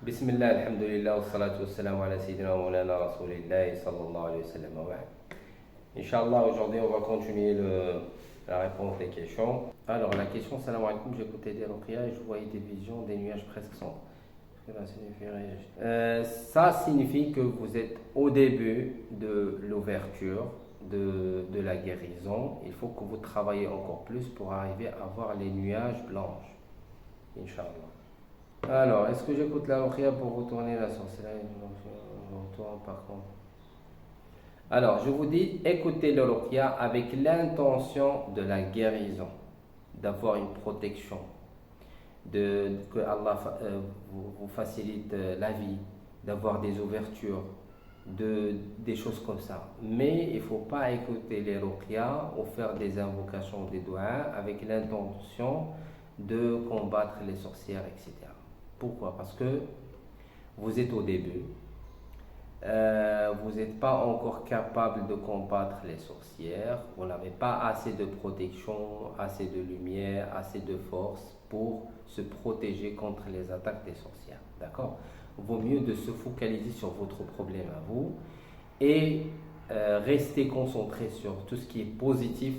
بسم الله الحمد لله والصلاة والسلام على سيدنا ومولانا رسول الله صلى الله عليه وسلم وبعد. Inch'Allah, aujourd'hui on va continuer la réponse des questions. Alors la question, salam alaikum, j'écoutais des ruqya et je voyais des visions, des nuages presque sombres. Ça signifie que vous êtes au début de l'ouverture de la guérison. Il faut que vous travaillez encore plus pour arriver à voir les nuages blanches. Inch'Allah. Alors, est-ce que j'écoute la ruqya pour retourner la sorcellerie? Je retourne par contre. Alors, je vous dis, écoutez le ruqya avec l'intention de la guérison, d'avoir une protection, que Allah vous facilite la vie, d'avoir des ouvertures, des choses comme ça. Mais il ne faut pas écouter les ruqya ou faire des invocations, des doigts avec l'intention de combattre les sorcières, etc. Pourquoi? Parce que vous êtes au début, vous n'êtes pas encore capable de combattre les sorcières, vous n'avez pas assez de protection, assez de lumière, assez de force pour se protéger contre les attaques des sorcières. D'accord? Vaut mieux de se focaliser sur votre problème à vous et rester concentré sur tout ce qui est positif.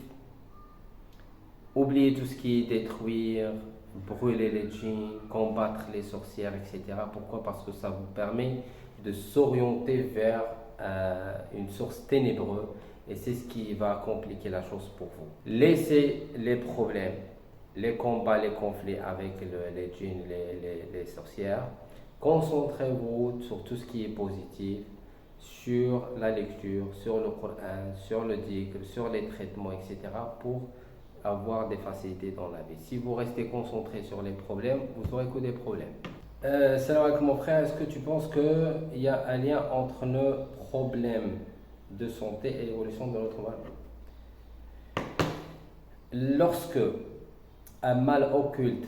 Oubliez tout ce qui est détruire, brûler les djinns, combattre les sorcières, etc. Pourquoi? Parce que ça vous permet de s'orienter vers une source ténébreuse et c'est ce qui va compliquer la chose pour vous. Laissez les problèmes, les combats, les conflits avec les djinns, les sorcières. Concentrez-vous sur tout ce qui est positif, sur la lecture, sur le Coran, sur le dhikr, sur les traitements, etc. pour avoir des facilités dans la vie. Si vous restez concentré sur les problèmes, vous aurez que des problèmes. Salam alaikum mon frère, est-ce que tu penses qu'il y a un lien entre nos problèmes de santé et l'évolution de notre mal? Lorsque un mal occulte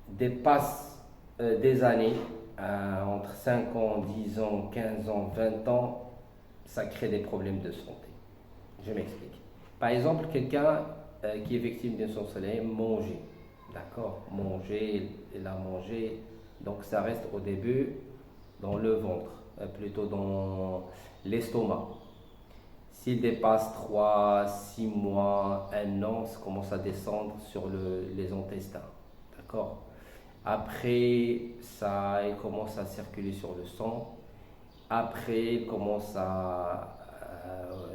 dépasse des années, entre 5 ans, 10 ans, 15 ans, 20 ans, ça crée des problèmes de santé. Je m'explique. Par exemple, quelqu'un qui est victime d'une sorcellerie, manger. D'accord? Manger, il a mangé. Donc ça reste au début dans le ventre, plutôt dans l'estomac. S'il dépasse 3, 6 mois, 1 an, ça commence à descendre sur les intestins. D'accord? Après, il commence à circuler sur le sang. Après,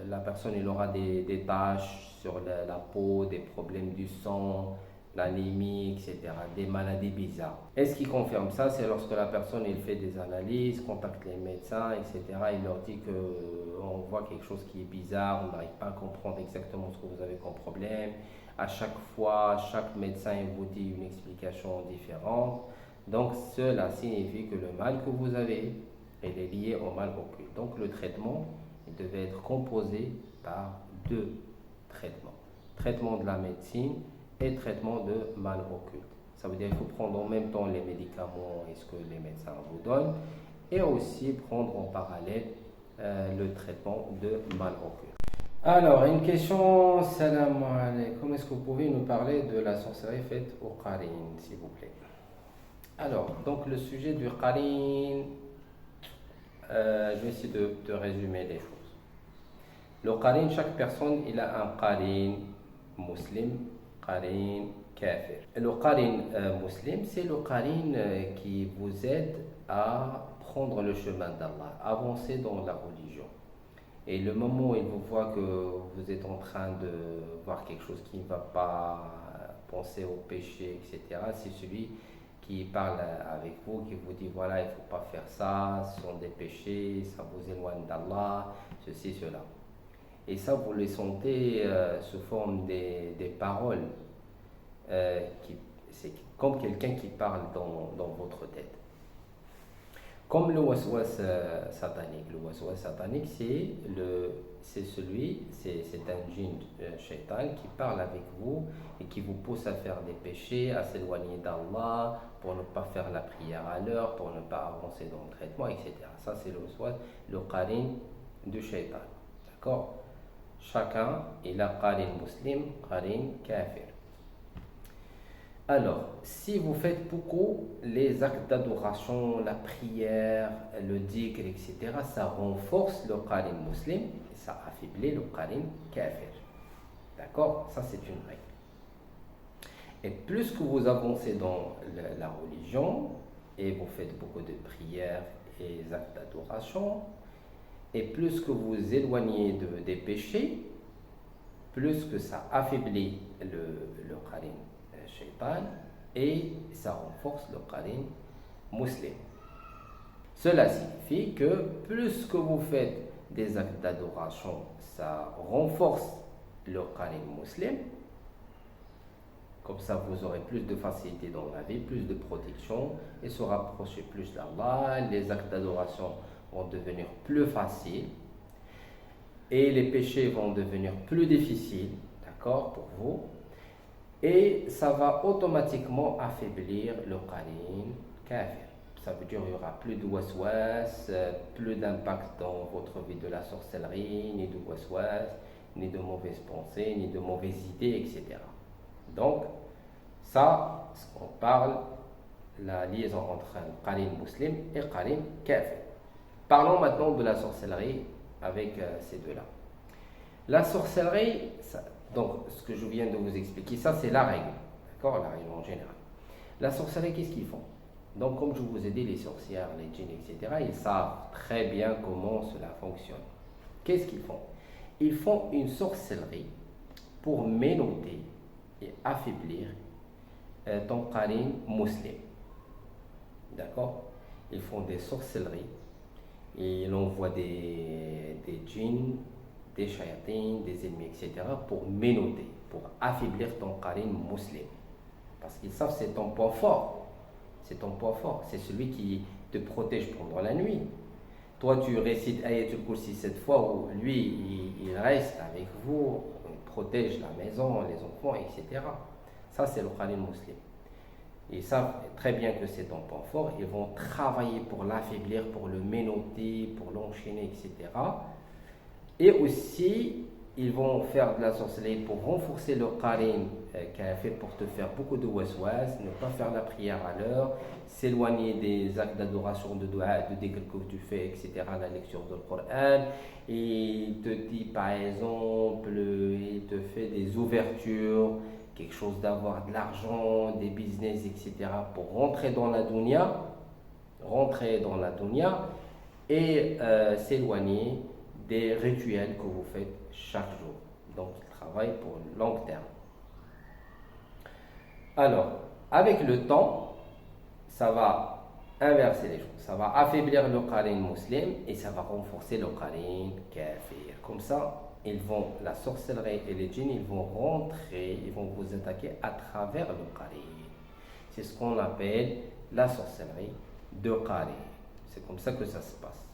la personne il aura des taches sur la peau, des problèmes du sang, l'anémie, etc., des maladies bizarres. Et ce qui confirme ça, c'est lorsque la personne il fait des analyses, contacte les médecins, etc., il leur dit qu'on voit quelque chose qui est bizarre, on n'arrive pas à comprendre exactement ce que vous avez comme problème. À chaque fois, chaque médecin il vous dit une explication différente. Donc cela signifie que le mal que vous avez, il est lié au mal occulte. Donc le traitement, il devait être composé par deux traitements. Traitement de la médecine et traitement de mal occulte. Ça veut dire qu'il faut prendre en même temps les médicaments et ce que les médecins vous donnent et aussi prendre en parallèle le traitement de mal occulte. Alors, une question, salam alaikum. Est-ce que vous pouvez nous parler de la sorcellerie faite au qarin, s'il vous plaît? Alors, donc le sujet du qarin, je vais essayer de résumer les choses. Le qarin, chaque personne, il a un qarin muslim, qarin kafir. Le qarin muslim, c'est le qarin qui vous aide à prendre le chemin d'Allah, avancer dans la religion. Et le moment où il vous voit que vous êtes en train de voir quelque chose qui ne va pas, penser au péché, etc., c'est celui qui parle avec vous, qui vous dit voilà, il ne faut pas faire ça, ce sont des péchés, ça vous éloigne d'Allah, ceci, cela. Et ça, vous le sentez sous forme des paroles, c'est comme quelqu'un qui parle dans votre tête. Comme le waswas satanique. Le waswas satanique, c'est un djinn shaitan qui parle avec vous et qui vous pousse à faire des péchés, à s'éloigner d'Allah, pour ne pas faire la prière à l'heure, pour ne pas avancer dans le traitement, etc. Ça, c'est le waswas, le qarin du shaitan. D'accord? Chacun, il a qarin muslim, qarin kafir. Alors, si vous faites beaucoup les actes d'adoration, la prière, le dhikr, etc., ça renforce le qarin musulman et ça affaiblit le qarin kafir. D'accord? Ça, c'est une règle. Et plus que vous avancez dans la religion et vous faites beaucoup de prières et des actes d'adoration, et plus que vous éloignez des péchés, plus que ça affaiblit le qarin shaitan et ça renforce le qarin musulman. Cela signifie que plus que vous faites des actes d'adoration, ça renforce le qarin musulman. Comme ça, vous aurez plus de facilité dans la vie, plus de protection et se rapprocher plus d'Allah. Les actes d'adoration vont devenir plus faciles et les péchés vont devenir plus difficiles, d'accord, pour vous. Et ça va automatiquement affaiblir le qarin kafir. Ça veut dire qu'il n'y aura plus de waswas, plus d'impact dans votre vie de la sorcellerie, ni de waswas, ni de mauvaises pensées, ni de mauvaises idées, etc. Donc, ça, ce qu'on parle, la liaison entre un qarin musulman et qarin kafir. Parlons maintenant de la sorcellerie avec ces deux-là. La sorcellerie, donc ce que je viens de vous expliquer, ça c'est la règle, d'accord, la règle en général. La sorcellerie, qu'est-ce qu'ils font? Donc comme je vous ai dit, les sorcières, les djinns, etc., ils savent très bien comment cela fonctionne. Qu'est-ce qu'ils font? Ils font une sorcellerie pour ménoter et affaiblir ton qarin musulman. D'accord? Ils font des sorcelleries, ils envoient des djinns, des shayatines, des ennemis, etc. pour ménoter, pour affaiblir ton qarin musulman. Parce qu'ils savent que c'est ton point fort. C'est ton point fort. C'est celui qui te protège pendant la nuit. Toi, tu récites Ayatul Kursi 7 fois, où lui, il reste avec vous, il protège la maison, les enfants, etc. Ça, c'est le qarin musulman. Ils savent très bien que c'est ton point fort. Ils vont travailler pour l'affaiblir, pour le ménoter, pour l'enchaîner, etc. Et aussi, ils vont faire de la sorcellerie pour renforcer le qarin kafir, pour te faire beaucoup de waswas, ne pas faire la prière à l'heure, s'éloigner des actes d'adoration, de dua, de dhikr que tu fais, etc., la lecture du Coran. Et il te dit par exemple, il te fait des ouvertures, quelque chose d'avoir de l'argent, des business, etc., pour rentrer dans la dunya et s'éloigner des rituels que vous faites chaque jour. Donc, il travaille pour le long terme. Alors, avec le temps, ça va inverser les choses. Ça va affaiblir le qarin musulman et ça va renforcer le qarin kafir. Comme ça, la sorcellerie et les djinns, ils vont rentrer, ils vont vous attaquer à travers le qarin. C'est ce qu'on appelle la sorcellerie de qarin. C'est comme ça que ça se passe.